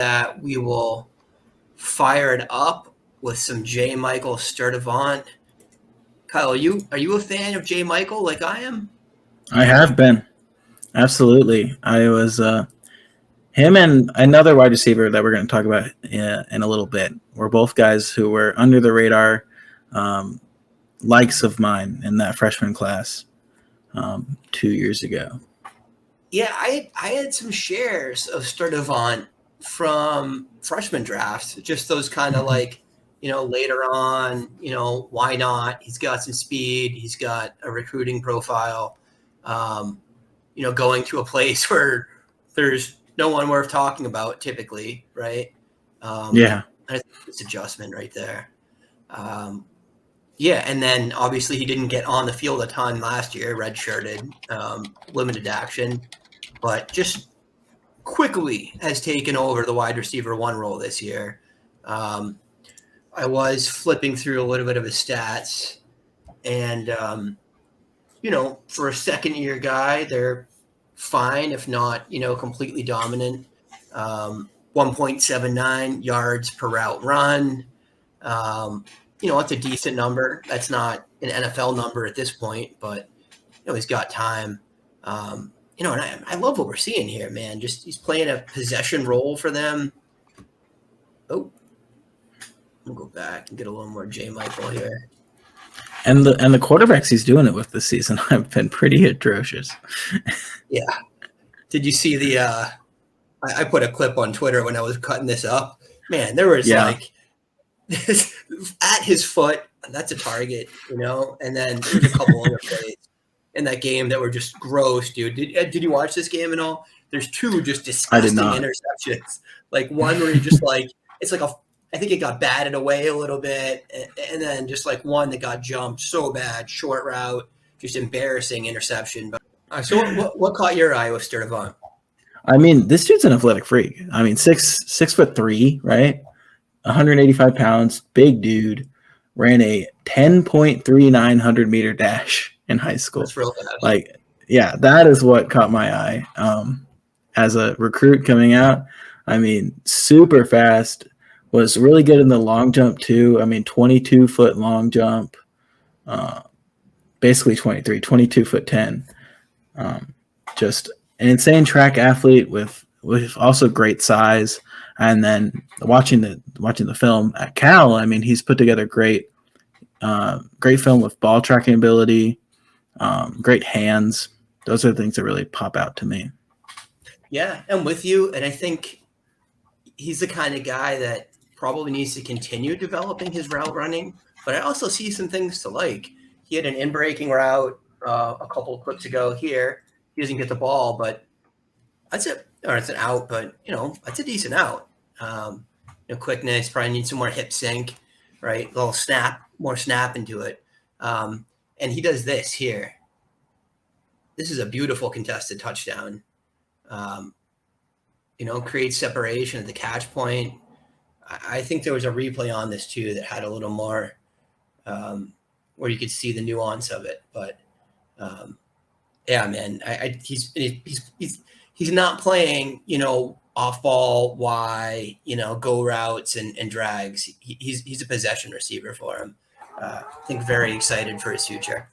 that we will fire it up with some J. Michael Sturdivant. Kyle, are you a fan of J. Michael like I am? I have been. Absolutely. I was him and another wide receiver that we're going to talk about in a little bit. Were both guys who were under the radar likes of mine in that freshman class 2 years ago. Yeah, I had some shares of Sturdivant from freshman drafts, just those kind of like, later on, why not? He's got some speed. He's got a recruiting profile, going to a place where there's no one worth talking about typically, right? Yeah. I think it's adjustment right there. Yeah, and then obviously he didn't get on the field a ton last year, redshirted, limited action, but just quickly has taken over the wide receiver one role this year. I was flipping through a little bit of his stats, and for a second year guy, they're fine, if not completely dominant. 1.79 yards per route run. It's a decent number. That's not an NFL number at this point, but he's got time. And I love what we're seeing here, man. Just he's playing a possession role for them. Oh, we'll go back and get a little more J. Michael here. And the quarterbacks he's doing it with this season have been pretty atrocious. Yeah. Did you see the I put a clip on Twitter when I was cutting this up. Man, there was like this, at his foot, that's a target, and then there's a couple other plays in that game that were just gross, dude. Did you watch this game at all? There's two just disgusting interceptions. Like one where you just like, it's like I think it got batted away a little bit, and then just like one that got jumped so bad, short route, just embarrassing interception. But so what caught your eye with Sturdivant? I mean, this dude's an athletic freak. I mean, 6'3", right? 185 pounds, big dude. Ran a 10.39 meter dash in high school. That's real fast. Like, yeah, that is what caught my eye. As a recruit coming out, I mean, super fast. Was really good in the long jump too. I mean, 22-foot long jump. Basically 22 foot 10. Just an insane track athlete with also great size. And then watching the film at Cal, I mean, he's put together great film with ball tracking ability, great hands. Those are the things that really pop out to me. Yeah, I'm with you. And I think he's the kind of guy that probably needs to continue developing his route running. But I also see some things to like. He had an in-breaking route a couple of clips ago here. He doesn't get the ball, but that's it. Or it's an out, but, that's a decent out. Quickness, probably needs some more hip sync, right? A little more snap into it. And he does this here. This is a beautiful contested touchdown. Creates separation at the catch point. I think there was a replay on this too that had a little more where you could see the nuance of it. But yeah, man, he's not playing, off ball, go routes and drags. He's a possession receiver for him. I think very excited for his future.